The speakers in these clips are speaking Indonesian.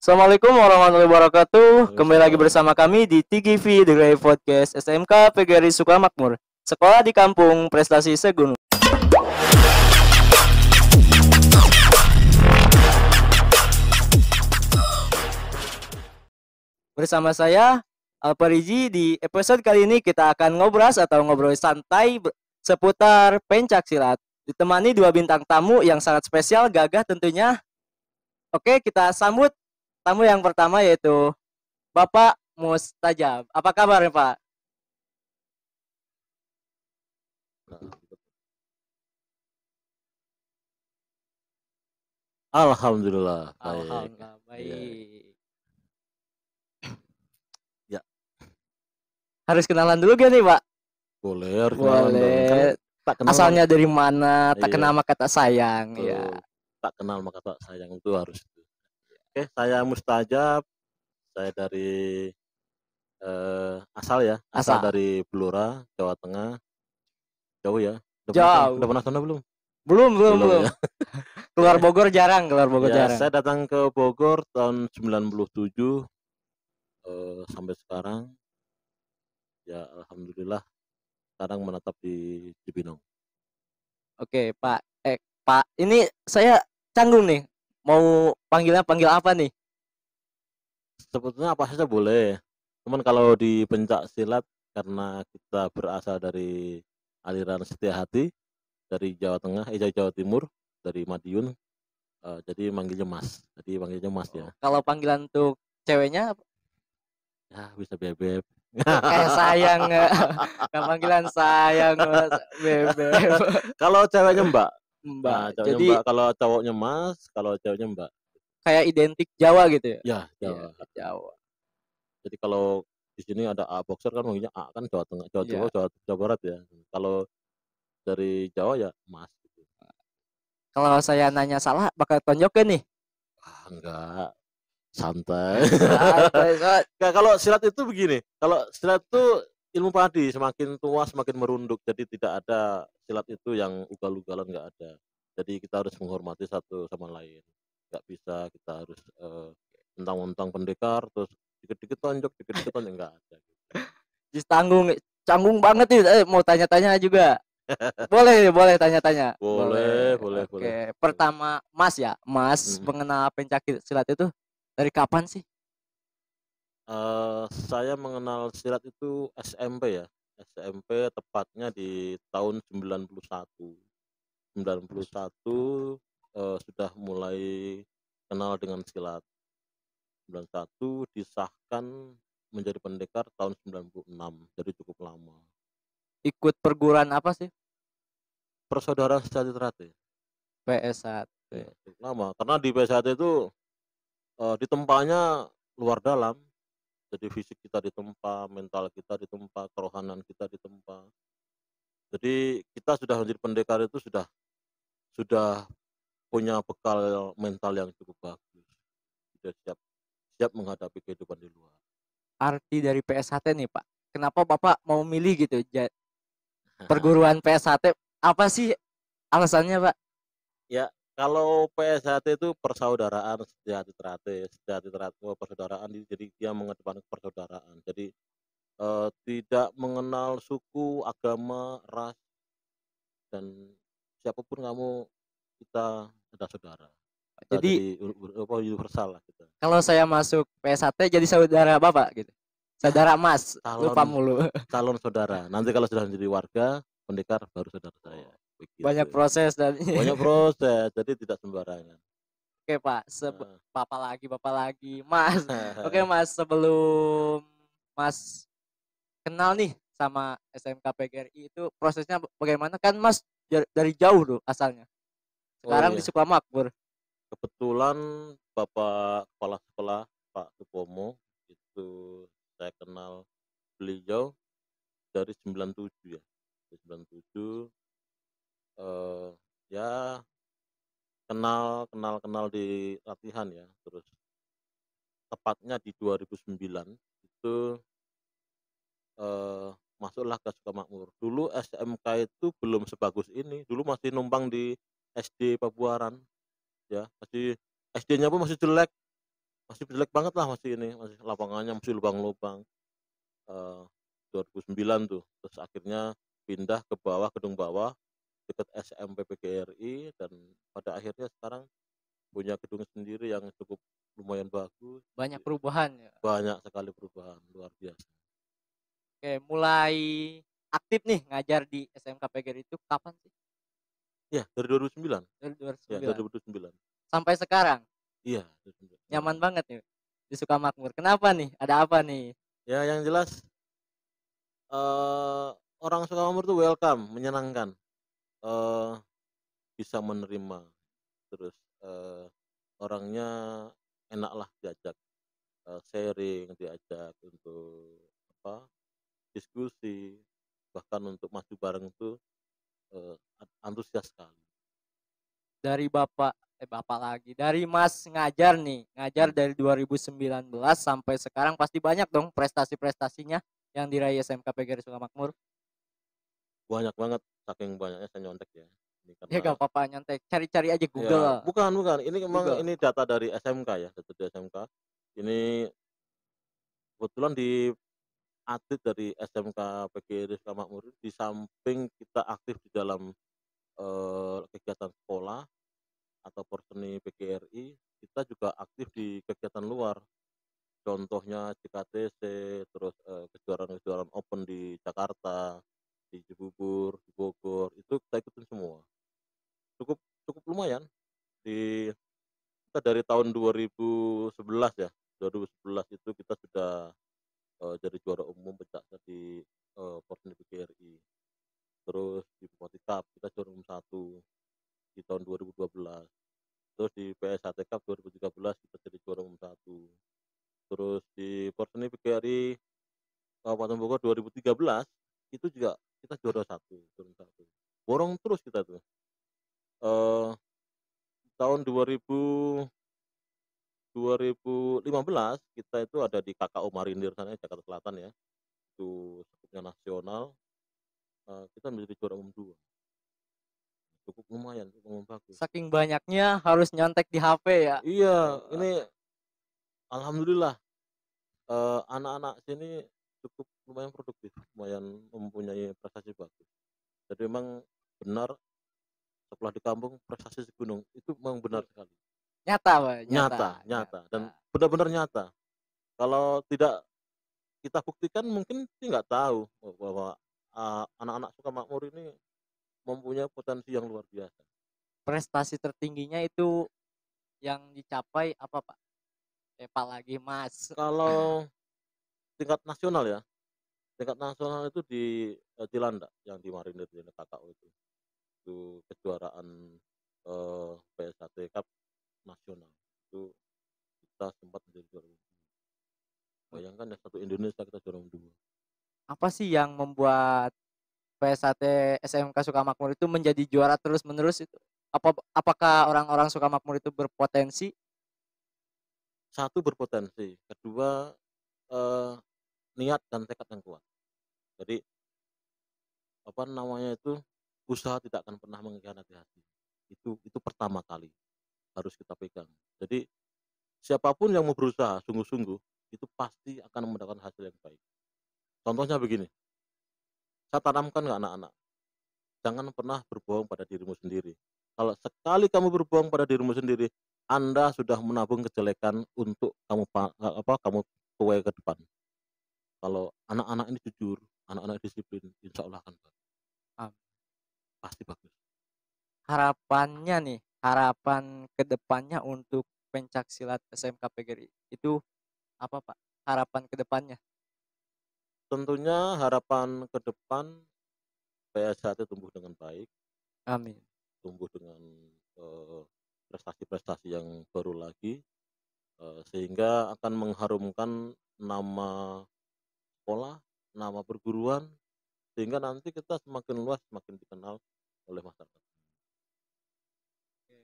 Assalamualaikum warahmatullahi wabarakatuh. Kembali lagi Waalaikumsalam. bersama kami di TGV The Grey Podcast SMK PGRI Sukamakmur. Sekolah di kampung, prestasi segunung. Bersama saya Alpariji. Di episode kali ini kita akan ngobrol santai seputar pencak silat. Ditemani dua bintang tamu yang sangat spesial, gagah tentunya. Oke, kita sambut tamu yang pertama yaitu Bapak Mustajab. Apa kabar Pak? Alhamdulillah baik. Alhamdulillah Iya, baik. ya Harus kenalan dulu gak nih Pak? boleh harus kenalan dong. Kan Boleh. tak kenal Asalnya dari mana? Tak kenal iya, maka tak sayang. Ya. tuh, tak kenal maka tak sayang itu harus. Oke, saya Mustajab. Saya dari asal Asal. dari Blora, Jawa Tengah. Jauh ya. Jauh. Udah pernah sana belum? Belum. Ya. Keluar Bogor jarang. Ya, saya datang ke Bogor tahun 97 sampai sekarang. Ya, alhamdulillah sekarang menetap di Cibinong. Oke Pak. Pak, ini saya canggung nih. Mau panggil apa nih? Sebetulnya apa saja boleh. Cuman kalau di pencak silat karena kita berasal dari aliran Setia Hati dari Jawa Tengah, Jawa Timur, dari Madiun, jadi manggilnya Mas. Jadi panggilnya Mas ya. Kalau panggilan untuk ceweknya Ya bisa bebek. kayak sayang nggak? Kayak panggilan sayang Mas, bebek. Kalau ceweknya Mbak. Nah, Mbak. ceweknya Jadi Mbak. Kalau cowoknya Mas, kalau ceweknya Mbak. kayak identik Jawa gitu ya? Ya Iya, Jawa. Jawa. Jadi kalau di sini ada A boxer kan manggilnya A kan Jawa Tengah, Jawa Timur, Iya. Jawa Barat ya. Kalau dari Jawa ya Mas. Gitu. Kalau saya nanya salah bakal tonjokin nih. Enggak, santai. Santai, Sob. Nah, kalau silat itu begini, kalau silat itu ilmu padi, semakin tua semakin merunduk. Jadi tidak ada silat itu yang ugal-ugalan, nggak ada. Jadi kita harus menghormati satu sama lain. Nggak bisa kita harus mentang-mentang pendekar terus dikit-dikit tonjok nggak ada. Just canggung banget nih. Mau tanya-tanya juga. Boleh tanya-tanya. Boleh. Oke, pertama Mas ya. Mas Hmm. mengenal pencak silat itu dari kapan sih? Saya mengenal silat itu SMP ya. SMP tepatnya di tahun 91. 91 sudah mulai kenal dengan silat. 91 disahkan menjadi pendekar tahun 96, jadi cukup lama. Ikut perguruan apa sih? Persaudaraan Sejati Teratai. PS1. Ya, cukup lama. Karena di PS1 itu ditempanya luar dalam. Jadi fisik kita ditempa, mental kita ditempa, kerohanan kita ditempa. Jadi kita sudah menjadi pendekar itu sudah punya bekal mental yang cukup bagus. Sudah siap menghadapi kehidupan di luar. Arti dari PS1 nih, Pak. Kenapa Bapak mau milih gitu? Perguruan PS1 apa sih alasannya, Pak? Ya, kalau PSHT itu persaudaraan sejati teratai persaudaraan, jadi dia mengedepankan persaudaraan. Jadi tidak mengenal suku, agama, ras, dan siapapun kamu, kita adalah saudara. Kita Jadi jadi universal lah kita. kalau saya masuk PS1 jadi saudara Bapak gitu. Ya, Saudara Mas, lupa calon mulu. calon saudara. Nanti kalau sudah menjadi warga, pendekar baru saudara saya. Banyak Begitu. proses dan Banyak proses, jadi tidak sembarangan. Oke, Pak. Nah. Bapak lagi. Mas. Oke, Mas, sebelum Mas kenal nih sama SMK PGRI itu prosesnya bagaimana? Kan Mas dari jauh tuh asalnya. Oh Sekarang di iya, Sukamakmur. kebetulan Bapak Kepala Sekolah Pak Supomo itu saya kenal beliau dari 97 ya. Dari 97 ya kenal di latihan ya. Terus tepatnya di 2009 itu masuklah ke Sukamakmur. Dulu SMK itu belum sebagus ini. Dulu masih numpang di SD Pabuaran ya. SD-nya pun masih jelek. masih jelek banget lah, masih ini, masih lapangannya masih lubang-lubang. Eee, 2009 tuh, terus akhirnya pindah ke bawah, gedung bawah, dekat SMP PGRI, dan pada akhirnya sekarang punya gedung sendiri yang cukup lumayan bagus. Banyak perubahan ya. Banyak sekali perubahan, luar biasa. Oke, mulai aktif nih ngajar di SMK PGRI itu kapan sih? Iya, dari 2009. Dari Ya, dari 2009 2009. sampai sekarang. Iya, 2009, Nyaman nyaman. banget nih di Sukamakmur. Kenapa nih? Ada apa nih? Ya, yang jelas, eee, orang Sukamamur tuh welcome, menyenangkan, eee, bisa menerima, terus, orangnya enaklah diajak, sharing, diajak untuk apa, diskusi, bahkan untuk maju bareng itu, antusias sekali. Dari Bapak lagi, dari Mas ngajar nih, ngajar Mhm. dari 2019 sampai sekarang pasti banyak dong prestasi-prestasinya yang diraih SMK PGRI Sukamakmur. Banyak banget, saking banyaknya saya nyontek ya. Ini Ya karena gak apa-apa nyontek, cari-cari aja ya, Google, bukan, ini memang Google. ini data dari SMK ya, data dari SMK. Ini kebetulan atlet dari SMK PGRI Sukamakmur, di samping kita aktif di dalam, kegiatan sekolah atau Porseni PGRI, kita juga aktif di kegiatan luar. Contohnya JKTC, terus, kejuaraan-kejuaraan open di Jakarta, di Cibubur, di Bogor, itu kita ikutin semua. Cukup cukup lumayan, di kita dari tahun 2011 ya, 2011 itu kita sudah, jadi juara umum pencak di, Porseni PGRI. Terus di Bupati Cup kita juara umum 1 di tahun 2012. Terus di PSHT Cup 2013 kita jadi juara umum 1. Terus di Porseni PGRI Kabupaten Bogor 2013 itu juga kita juara 1, juara 1. Borong terus kita tuh. Eee, tahun 2015 kita itu ada di KKO Marinir sana, Jakarta Selatan ya, itu skupnya nasional, kita menjadi juara umum 2. Cukup lumayan, cukup lumayan bagus. Saking banyaknya harus nyontek di HP ya. Iya, ini alhamdulillah, anak-anak sini cukup lumayan produktif, lumayan mempunyai prestasi bagus. Jadi memang benar, sekolah di kampung prestasi segunung, itu memang benar sekali. Nyata, Pak, nyata, Nyata, nyata, nyata. dan benar-benar nyata. Kalau tidak kita buktikan mungkin sih nggak tahu bahwa, anak-anak Sukamakmur ini mempunyai potensi yang luar biasa. Prestasi tertingginya itu yang dicapai apa, Pak? Apalagi Mas. Kalau tingkat nasional ya, tingkat nasional itu di, Cilandak yang di Marinir di KKO itu. Itu kejuaraan, PSHT Cup nasional. Itu kita sempat menjadi juara umum. Bayangkan ya, satu Indonesia kita juara umum 2. Apa sih yang membuat PSAT SMK Sukamakmur itu menjadi juara terus-menerus itu? Apakah orang-orang Sukamakmur itu berpotensi? Satu, berpotensi, kedua, eee, niat dan tekad yang kuat. Jadi, apa namanya itu, usaha tidak akan pernah mengkhianati hati. Itu pertama kali harus kita pegang. Jadi, siapapun yang mau berusaha sungguh-sungguh, itu pasti akan mendapatkan hasil yang baik. Contohnya begini, saya tanamkan ke anak-anak, jangan pernah berbohong pada dirimu sendiri. Kalau sekali kamu berbohong pada dirimu sendiri, Anda sudah menabung kejelekan untuk kamu tuai ke depan. Kalau anak-anak ini jujur, anak-anak disiplin, insya Allah akan bagus, Am, pasti bagus. Harapannya nih, harapan kedepannya untuk pencaksilat SMK PGRI itu apa, Pak? Harapan kedepannya? Tentunya harapan ke depan PSHT tumbuh dengan baik, Amin. tumbuh dengan, eee, prestasi-prestasi yang baru lagi, sehingga akan mengharumkan nama sekolah, nama perguruan, sehingga nanti kita semakin luas, semakin dikenal oleh masyarakat. Oke.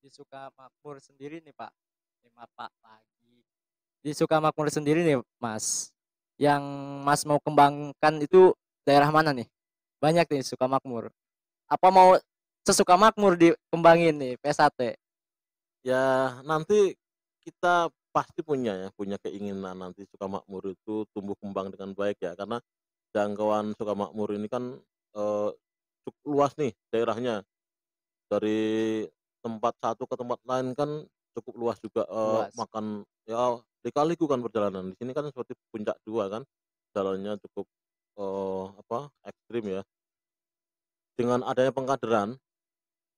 Di Sukamakmur sendiri nih, Pak. Maaf, Pak, lagi. Di Sukamakmur sendiri nih, Mas. Yang Mas mau kembangkan itu daerah mana nih? Banyak nih Sukamakmur. Apa mau sesuka makmur dikembangin nih PSAT? Ya nanti kita pasti punya keinginan nanti Sukamakmur itu tumbuh kembang dengan baik ya, karena jangkauan Sukamakmur ini kan cukup luas nih daerahnya, dari tempat satu ke tempat lain kan cukup luas juga, Luas. makan ya lika-liku kan perjalanan. Di sini kan seperti Puncak 2 kan, jalannya cukup ekstrim ya. Dengan adanya pengkaderan,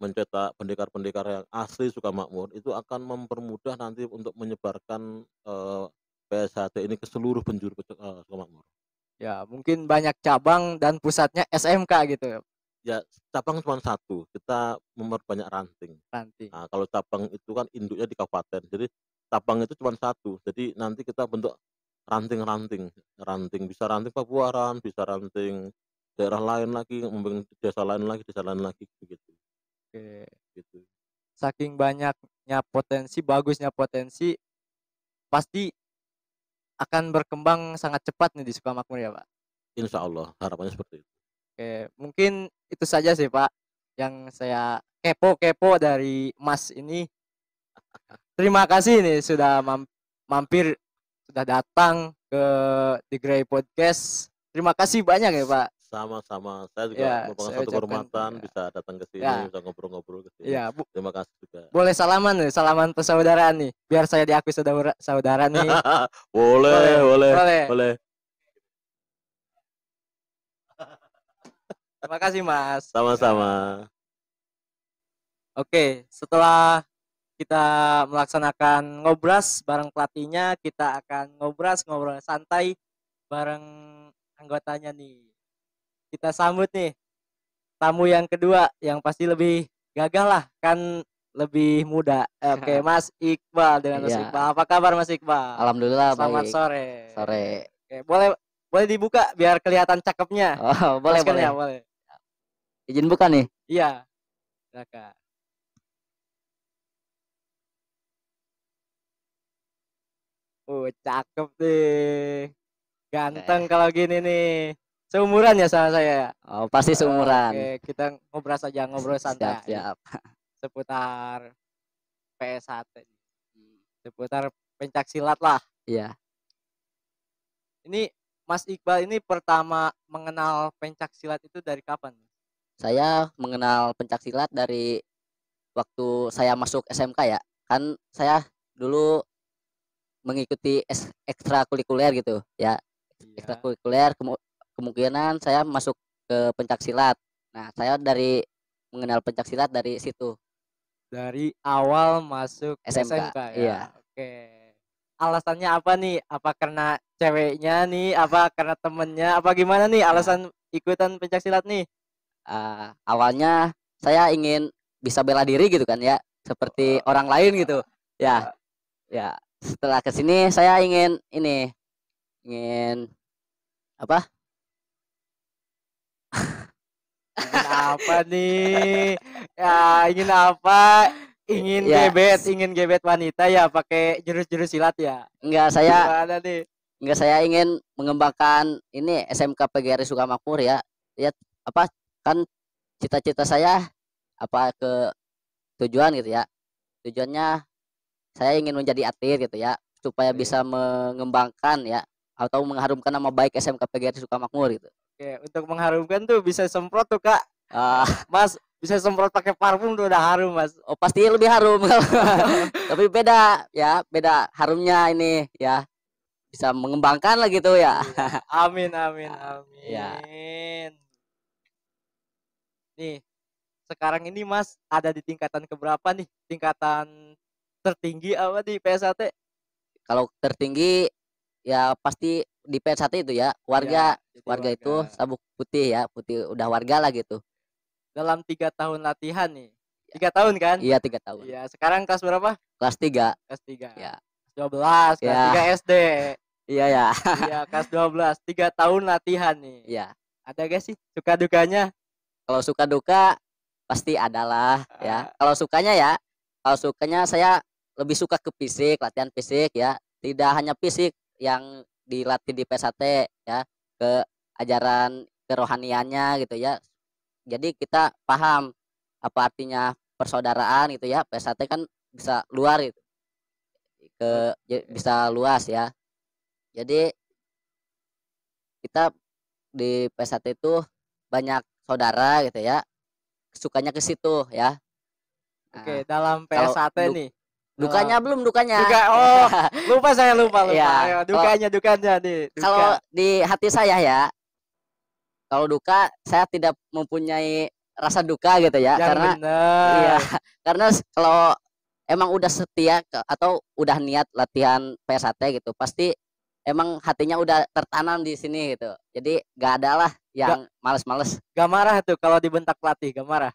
mencetak pendekar-pendekar yang asli Sukamakmur, itu akan mempermudah nanti untuk menyebarkan, PSHT ini ke seluruh penjuru Sukamakmur. Ya, mungkin banyak cabang dan pusatnya SMK gitu, Ya, cabang cuma satu, kita memperbanyak ranting. nanti. Nah, kalau cabang itu kan induknya di kabupaten, jadi cabang itu cuma satu, jadi nanti kita bentuk ranting-ranting, bisa ranting Pabuaran, bisa ranting daerah lain lagi, mungkin desa lain lagi, begitu, Oke. gitu. Saking banyaknya potensi, bagusnya potensi, pasti akan berkembang sangat cepat nih di Sukamakmur ya, Pak? Insya Allah, harapannya seperti itu. Oke, mungkin itu saja sih, Pak, yang saya kepo-kepo dari Mas ini. Terima kasih nih sudah mampir, sudah datang ke The Grey Podcast. Terima kasih banyak ya, Pak. Sama-sama, saya juga Ya, merupakan saya satu ucapkan kehormatan bisa datang ke ya, sini, bisa ngobrol-ngobrol ke sini. ya, Terima kasih juga. boleh salaman nih, salaman persaudaraan nih, biar saya diakui saudara nih. Boleh, boleh, boleh. boleh. Terima kasih, Mas. Sama-sama. Oke, setelah kita melaksanakan ngobras bareng pelatihnya, kita akan ngobrol santai bareng anggotanya nih. Kita sambut nih tamu yang kedua yang pasti lebih gagah lah, kan lebih muda. Oke, Mas Iqbal, dengan Mas Iya, Iqbal. Apa kabar Mas Iqbal? alhamdulillah Selamat baik. sore. Sore. Oke, boleh dibuka biar kelihatan cakepnya. Oh, boleh, boleh. Maskernya boleh. Izin buka nih. Iya. Silakan. Cakep deh. Ganteng kalau gini nih. Seumuran ya sama saya ya? Oh, pasti seumuran. Oke, kita ngobrol santai Siap, siap. seputar PS1, seputar pencak silat lah. Iya. Ini Mas Iqbal ini pertama mengenal pencak silat itu dari kapan? Saya mengenal pencak silat dari waktu saya masuk SMK ya. Kan saya dulu mengikuti ekstrakurikuler gitu ya. Iya. Ekstrakurikuler kemungkinan saya masuk ke pencak silat. Nah, saya dari mengenal pencak silat dari situ. Dari awal masuk SMK, SMK ya. iya. Oke. Alasannya apa nih? Apa karena ceweknya nih? Apa karena temennya? Apa gimana nih alasan ikutan pencak silat nih? Awalnya saya ingin bisa bela diri gitu kan ya, seperti orang lain gitu. Ya, ya. Setelah kesini saya ingin apa? Ingin apa nih? Ya, ingin apa? Ingin Ya. gebet wanita ya pakai jurus-jurus silat ya? Enggak, Gimana nih? saya ingin mengembangkan ini SMK PGRI Sukamakmur ya. Ya, apa kan cita-cita saya ke tujuan gitu ya. Tujuannya saya ingin menjadi atlet gitu ya, supaya bisa mengembangkan ya atau mengharumkan nama baik SMK PGRI Sukamakmur gitu. Oke, untuk mengharumkan tuh bisa semprot tuh Kak. Mas bisa semprot pakai parfum tuh udah harum Mas. Oh, pasti lebih harum. Tapi beda ya, beda harumnya ini ya. Bisa mengembangkan lah gitu ya. Amin, amin, Ya. amin. Nih, sekarang ini Mas ada di tingkatan keberapa nih? Tingkatan tertinggi apa di PS1? Kalau tertinggi ya pasti di PS1 itu ya, warga itu sabuk putih ya, putih udah warga lah gitu. Dalam 3 tahun latihan nih. 3 tahun kan? Iya, 3 tahun. Iya, sekarang kelas berapa? Kelas 3. Kelas 3. Ya. 12, kelas 3 SD. Iya ya. Iya, kelas 12. 3 tahun latihan nih. Iya. Ada gak sih suka dukanya? Kalau suka duka pasti adalah ya. Kalau sukanya saya lebih suka ke fisik, latihan fisik ya. Tidak hanya fisik yang dilatih di PS1 ya, ke ajaran kerohaniannya gitu ya. Jadi kita paham apa artinya persaudaraan gitu ya. PS1 kan bisa luar gitu. bisa luas ya. Jadi kita di PS1 itu banyak saudara gitu ya, sukanya ke situ ya. Oke, Nah, dalam kalau PS1 nih. dukanya Dalam belum dukanya. duka, oh, lupa saya lupa. Ya, Ayo, dukanya nih, kalau duka. di hati saya ya, kalau duka saya tidak mempunyai rasa duka gitu ya, Yang karena iya, benar. karena kalau emang udah setia atau udah niat latihan PS1 gitu, pasti emang hatinya udah tertanam di sini gitu. Jadi gak ada lah Gak, yang males-males. gak marah tuh kalau dibentak pelatih, gak marah.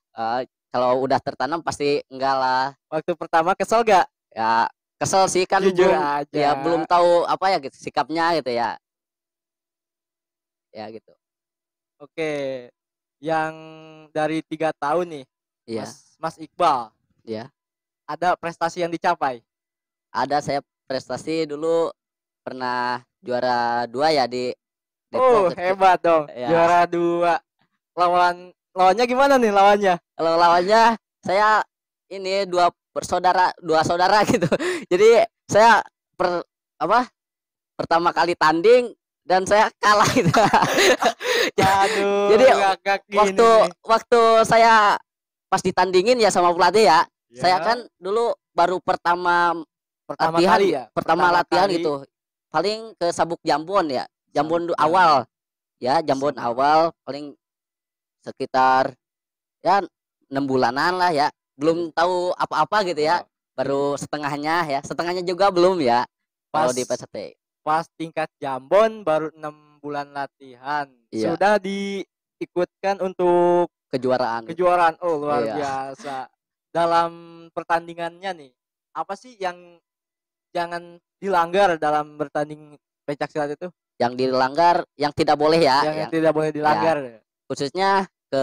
Kalau udah tertanam pasti enggak lah. Waktu pertama kesel gak? Ya kesel sih, kan Jujur belum aja. tahu apa ya gitu sikapnya gitu ya. Ya gitu. Oke, yang dari 3 tahun nih, Iya, Mas Iqbal, ya. ada prestasi yang dicapai. Ada saya prestasi dulu pernah juara 2 ya di Oh, Depok gitu. hebat dong, Ya, juara 2. Lawannya gimana nih lawannya? kalau lawannya saya ini dua saudara gitu. Jadi saya apa pertama kali tanding dan saya kalah gitu. Aduh, Jadi ngakak gini waktu nih. waktu saya pas ditandingin ya sama pelatih ya, saya Ya, kan dulu baru pertama pertama kali ya? pertama latihan kali gitu, paling ke Sabuk Jambon ya, Sabuk Jambon Jambon. awal ya, Jambon Sabuk. awal paling sekitar ya 6 bulanan lah ya, belum tahu apa-apa gitu ya, Oh, baru setengahnya juga belum ya kalau Pas di PST. pas tingkat Jambon baru 6 bulan latihan. Iya, Sudah diikutkan untuk kejuaraan gitu. kejuaraan. Oh, luar Iya, biasa. Dalam pertandingannya nih, apa sih yang jangan dilanggar dalam bertanding pencak silat itu? yang dilanggar, yang tidak boleh ya, Yang yang tidak boleh ya dilanggar. khususnya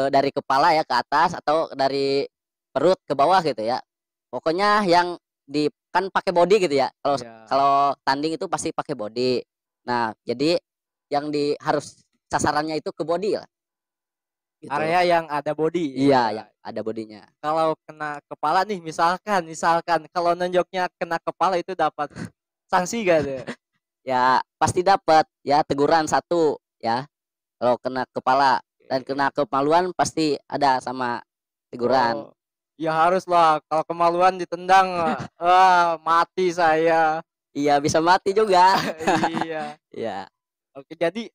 dari kepala ya ke atas atau dari perut ke bawah gitu ya. Pokoknya yang kan pakai body gitu ya. Kalau Ya. kalau tanding itu pasti pakai body. Nah, jadi yang harus sasarannya itu ke body lah. Gitu. Area yang ada body. Iya, Ya. yang ada bodinya. Kalau kena kepala nih, misalkan kalau nonjoknya kena kepala itu dapat sanksi gak tuh? Ya, pasti dapat ya teguran 1 ya. Kalau kena kepala dan kena kemaluan pasti ada sama teguran. Oh, ya harus lah. Kalau kemaluan ditendang, mati saya. Iya, bisa mati juga. Iya. Iya. Oke, jadi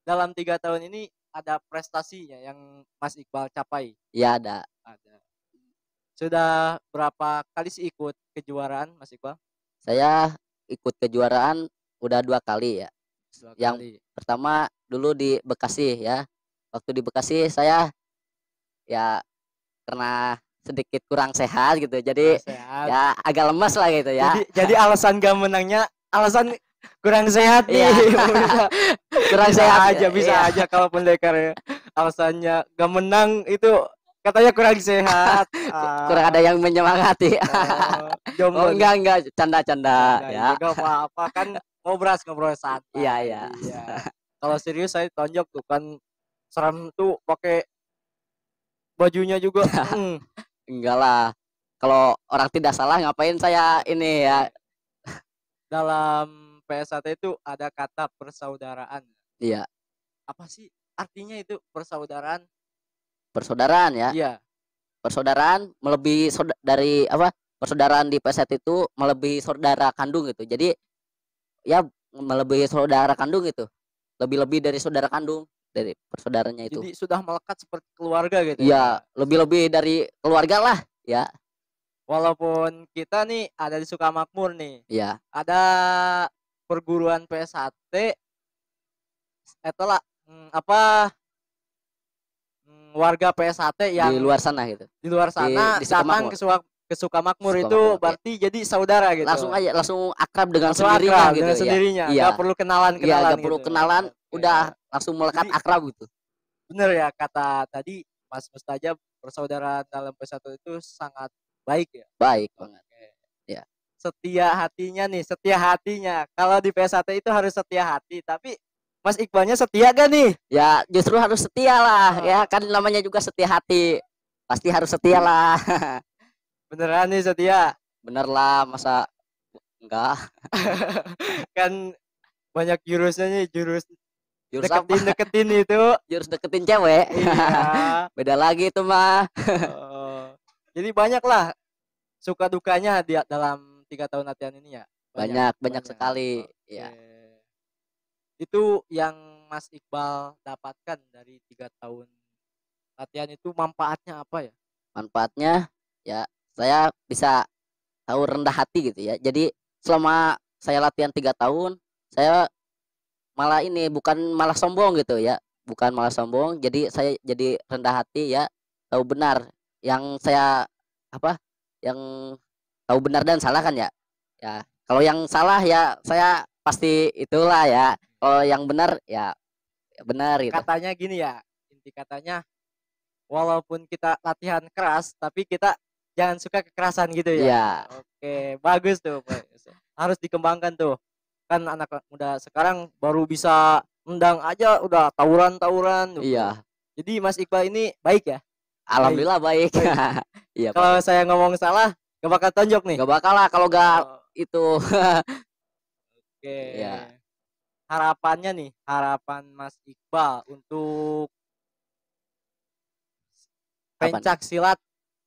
dalam 3 tahun ini ada prestasinya yang Mas Iqbal capai. Iya, ada. Ada. Sudah berapa kali sih ikut kejuaraan, Mas Iqbal? Saya ikut kejuaraan udah 2 kali ya. 2 Yang kali. pertama dulu di Bekasi ya. Waktu di Bekasi saya ya karena sedikit kurang sehat gitu. Jadi Sehat. ya agak lemas lah gitu ya. Jadi alasan gak menangnya alasan kurang sehat nih. Iya. Kurang sehat. Bisa Iya. aja kalau pendekar ya. Alasannya gak menang itu katanya kurang sehat. Kurang ada yang menyemangati. Jomblo. Oh, enggak, canda-canda ya. Enggak apa-apa kan ngobrol santai. Iya. Kalau serius saya tonjok tuh kan serem tuh pakai bajunya juga. Enggak lah. Kalau orang tidak salah ngapain saya ini ya. Dalam PS1 itu ada kata persaudaraan. Iya, Apa sih artinya itu persaudaraan? persaudaraan ya. Iya. Persaudaraan melebihi dari apa? Persaudaraan di PS1 itu melebihi saudara kandung gitu. Jadi ya melebihi saudara kandung gitu. Lebih-lebih dari saudara kandung, dari persaudaranya itu. Jadi sudah melekat seperti keluarga gitu Iya, lebih-lebih dari keluarga lah ya. Walaupun kita nih ada di Sukamakmur nih, Iya, ada perguruan PS1, itulah warga PS1 yang di luar sana gitu. di luar sana di datang Sukamakmur. ke Sukamakmur itu Sukamakmur, berarti jadi saudara gitu. Langsung akrab dengan Langsung sendirinya akrab gitu dengan ya. sendirinya, Iya. nggak perlu kenalan Iya, nggak gitu. perlu kenalan, Oke. udah langsung melekat Jadi- akrab gitu. Bener ya kata tadi Mas Mustajab, persaudaraan dalam PS1 itu sangat baik ya. Baik banget. Ya. Setia hatinya. Kalau di PS1 itu harus setia hati, tapi Mas Iqbalnya setia gak nih? Ya justru harus setia lah Oh. ya, kan namanya juga setia hati. Pasti harus setia lah. Beneran nih setia? Bener lah, masa Enggak. Kan banyak jurusnya nih, jurus Jurus apa? deketin itu. Jurus deketin cewek. Iya. Beda lagi itu mah. Oh. Jadi banyak lah suka dukanya dalam 3 tahun latihan ini ya. Banyak sekali. Oke. Ya, Itu yang Mas Iqbal dapatkan dari 3 tahun latihan itu manfaatnya apa ya? manfaatnya ya saya bisa tahu rendah hati gitu ya. Jadi selama saya latihan 3 tahun, saya malah ini bukan malah sombong gitu ya. Bukan malah sombong, jadi saya jadi rendah hati ya, tahu benar yang saya apa, yang tahu benar dan salah kan ya. Ya, kalau yang salah ya saya pasti itulah ya. Kalau yang benar ya benar gitu. Katanya gini ya, inti katanya walaupun kita latihan keras tapi kita jangan suka kekerasan gitu ya. Iya, Oke, bagus tuh, Pak. Harus dikembangkan tuh. Kan anak muda sekarang baru bisa nendang aja udah tawuran-tawuran tuh. iya. Jadi Mas Iqbal ini baik ya? Alhamdulillah baik. Baik. Iya, Kalau Pak. saya ngomong salah, gak bakal tonjok nih. Gak bakal lah kalau gak Oh, itu. oke. Ya, Harapannya nih, harapan Mas Iqbal untuk apa nih? pencak silat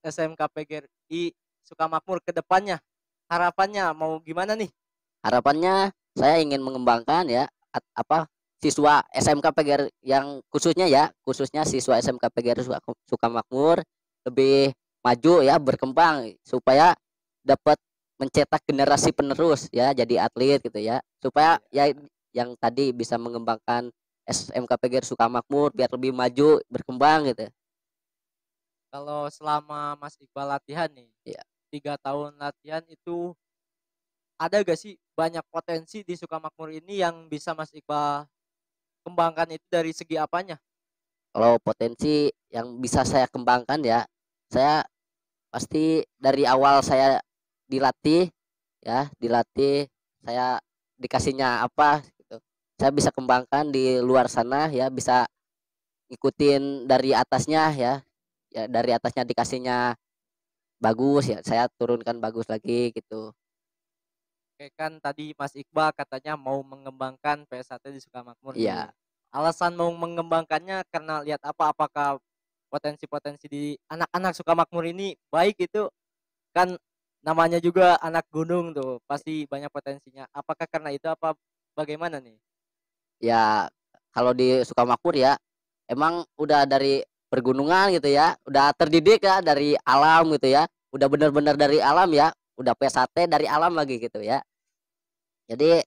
SMK PGRI Sukamakmur ke depannya. Harapannya mau gimana nih? Harapannya saya ingin mengembangkan ya apa siswa SMK PGR yang khususnya siswa SMK PGR Sukamakmur lebih maju ya, berkembang supaya dapat mencetak generasi penerus ya, jadi atlet gitu ya. Supaya ya yang tadi bisa mengembangkan SMK PGR Sukamakmur biar lebih maju, berkembang gitu. Kalau selama Mas Iqbal latihan nih, Ya. 3 tahun latihan itu ada gak sih banyak potensi di Sukamakmur ini yang bisa Mas Iqbal kembangkan itu dari segi apanya? Kalau potensi yang bisa saya kembangkan ya, saya pasti dari awal saya dilatih ya, saya dikasihnya apa gitu. Saya bisa kembangkan di luar sana ya, bisa ngikutin dari atasnya ya. Ya dari atasnya dikasihnya bagus ya, saya turunkan bagus lagi gitu. Oke, kan tadi Mas Iqbal katanya mau mengembangkan PSAT di Sukamakmur nih. Iya. Alasan mau mengembangkannya karena lihat apa? Apakah potensi-potensi di anak-anak Sukamakmur ini baik itu kan namanya juga anak gunung tuh, pasti banyak potensinya. Apakah karena itu apa bagaimana nih? Ya kalau di Sukamakmur ya emang udah dari pergunungan gitu ya, udah terdidik ya dari alam gitu ya, udah benar-benar dari alam ya, udah P1 dari alam lagi gitu ya. Jadi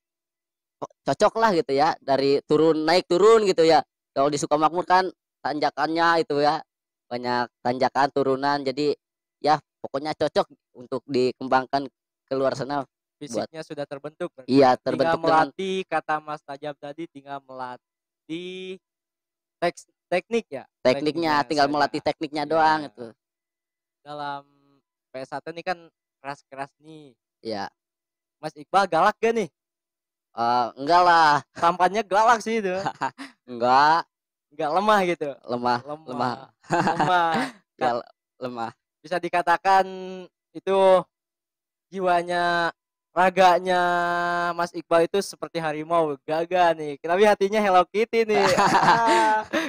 cocok lah gitu ya, dari turun naik turun gitu ya. Kalau di Sukamakmur kan tanjakannya itu ya, banyak tanjakan turunan, jadi ya pokoknya cocok untuk dikembangkan ke luar sana buat Fisiknya sudah terbentuk berarti iya ya. Tinggal terbentuk dengan melatih kata Mas Tajab tadi tinggal melatih teknik ya, tekniknya, tekniknya tinggal saja. melatih tekniknya doang Iya. itu. Dalam PS1 ini kan keras-keras nih. Ya, Mas Iqbal galak gak nih? enggak lah, Tampaknya galak sih itu. enggak, Enggak lemah gitu. lemah, lemah. Lemah. Lemah. Ya lemah. Bisa dikatakan itu jiwanya raganya Mas Iqbal itu seperti harimau, gagah nih. Tapi hatinya Hello Kitty nih.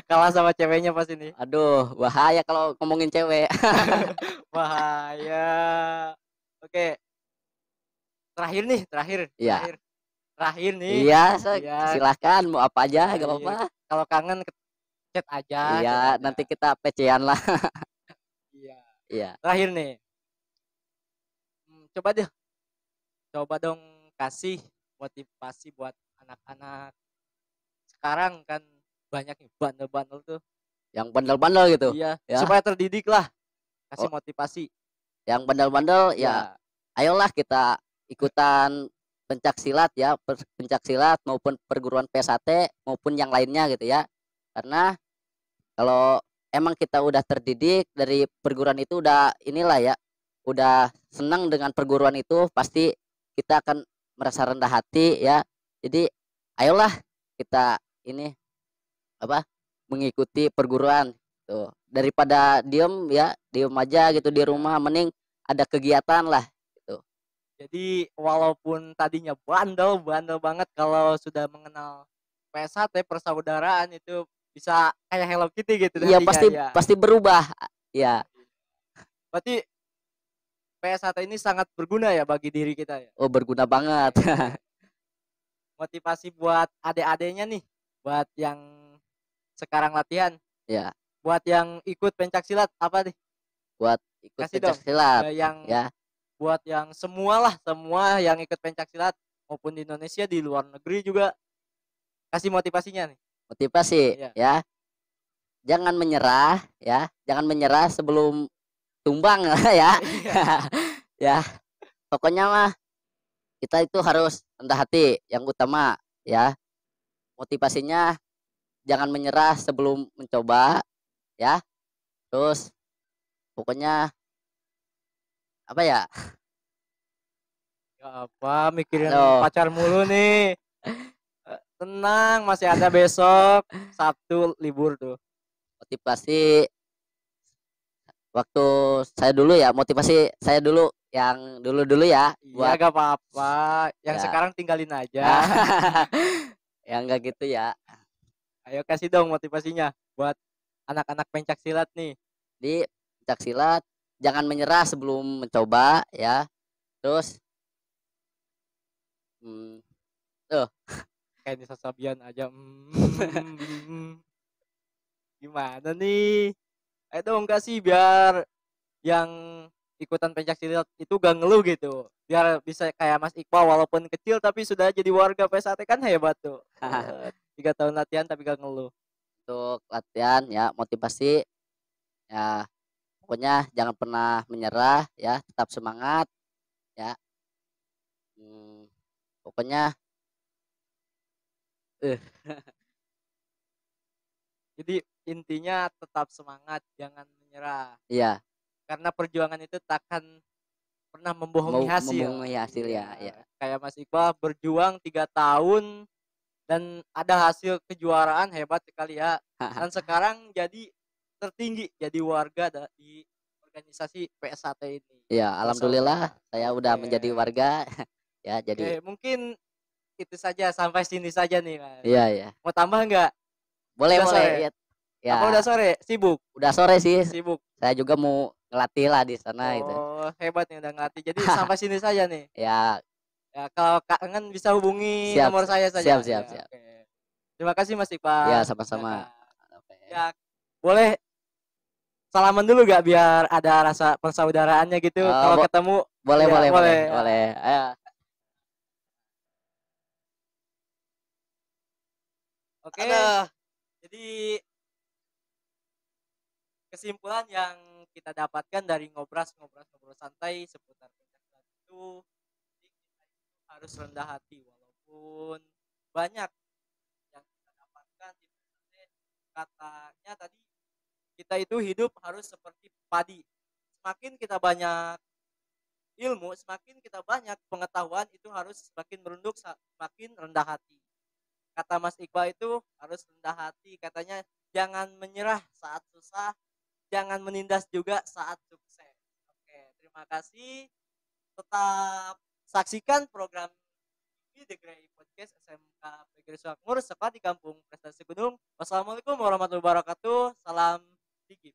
Kalah sama ceweknya pas ini. Aduh, bahaya kalau ngomongin cewek. Bahaya. Oke, terakhir nih, terakhir, Iya, terakhir. Terakhir nih. iya, Iya, silahkan mau apa aja, gak terakhir. apa-apa. Kalau kangen chat aja, Iya, chat aja. nanti kita PC-an lah. Iya. Iya, Terakhir nih. Coba deh, coba dong kasih motivasi buat anak-anak sekarang kan banyak nih bandel-bandel tuh. yang bandel-bandel gitu. Iya, Ya, supaya terdidik lah. Kasih oh, motivasi. yang bandel-bandel ya, Iya. ayolah kita ikutan pencak silat ya, pencak silat maupun perguruan PSAT maupun yang lainnya gitu ya. Karena kalau emang kita udah terdidik dari perguruan itu, udah inilah ya, udah senang dengan perguruan itu, pasti kita akan merasa rendah hati ya. Jadi ayolah kita ini apa, mengikuti perguruan tuh, daripada diem ya, diem aja gitu di rumah, mending ada kegiatan lah gitu. Jadi walaupun tadinya bandel banget, kalau sudah mengenal PSHT persaudaraan itu bisa kayak Hello Kitty gitu Iya nantinya pasti ya. pasti berubah. Ya, Berarti PSHT ini sangat berguna ya bagi diri kita ya. oh berguna banget. Motivasi buat adik-adiknya nih, buat yang sekarang latihan, Ya, buat yang ikut pencak silat apa nih? buat ikut Kasih dong. pencak silat. Yang Ya, buat yang semua yang ikut pencak silat maupun di Indonesia di luar negeri juga kasih motivasinya nih. motivasi Iya. ya. Jangan menyerah ya, jangan menyerah sebelum tumbang ya. Iya. Ya, pokoknya mah kita itu harus rendah hati yang utama ya. Motivasinya jangan menyerah sebelum mencoba ya. Terus pokoknya apa ya? Ya apa mikirin Aduh, pacar mulu nih. Tenang, masih ada besok Sabtu libur tuh. motivasi waktu saya dulu ya, motivasi saya dulu yang dulu-dulu ya Iya buat gak apa-apa. Yang ya. sekarang tinggalin aja. Ya enggak gitu ya. Ayo kasih dong motivasinya buat anak-anak pencak silat nih. Di pencak silat jangan menyerah sebelum mencoba ya. Terus tuh Kayak Nisa Sabian aja. Gimana nih? Ayo dong kasih biar yang ikutan pencak silat itu gak ngeluh gitu. Biar bisa kayak Mas Iqbal walaupun kecil tapi sudah jadi warga PSAT kan hebat tuh. 3 tahun latihan tapi gak ngeluh. untuk latihan ya motivasi ya pokoknya jangan pernah menyerah ya, tetap semangat ya. Pokoknya Jadi intinya tetap semangat, jangan menyerah. iya Karena perjuangan itu takkan pernah membohongi mau hasil. memulai hasil ya, ya. Kayak Mas Iqbal berjuang 3 tahun dan ada hasil kejuaraan hebat sekali ya. Dan sekarang jadi tertinggi, jadi warga di organisasi PSAT ini. Ya, alhamdulillah Bersaudara. saya udah menjadi warga ya, jadi Mungkin itu saja sampai sini saja nih Mas. iya ya. Mau tambah nggak? Boleh Udah boleh sore? ya. Ya, Apa udah sore? Sibuk? udah sore sih. Sibuk. Saya juga mau ngelatih lah di sana gitu. Oh, hebat nih udah ngelatih. Jadi sampai sini saja nih. Ya, Ya, kalau kangen bisa hubungi siap nomor saya saja. siap siap Ya, siap. oke. Terima kasih Mas Ya, Iqbal. sama-sama. Ya, boleh salaman dulu gak biar ada rasa persaudaraannya gitu kalau ketemu. Boleh ya, boleh boleh ya. boleh. Ayo. Oke. Jadi kesimpulan yang kita dapatkan dari ngobrol santai seputar pencaksilat itu, kita harus rendah hati walaupun banyak yang kita dapatkan di PSAT. Katanya tadi kita itu hidup harus seperti padi. Semakin kita banyak ilmu, semakin kita banyak pengetahuan itu harus semakin merunduk, semakin rendah hati. Kata Mas Iqbal itu harus rendah hati, katanya jangan menyerah saat susah, jangan menindas juga saat sukses. Oke, terima kasih. Tetap saksikan program ini The Grey Podcast SMK PGRI Suakmur sekolah di Kampung Prestasi Gunung. Wassalamualaikum warahmatullahi wabarakatuh. Salam Digip.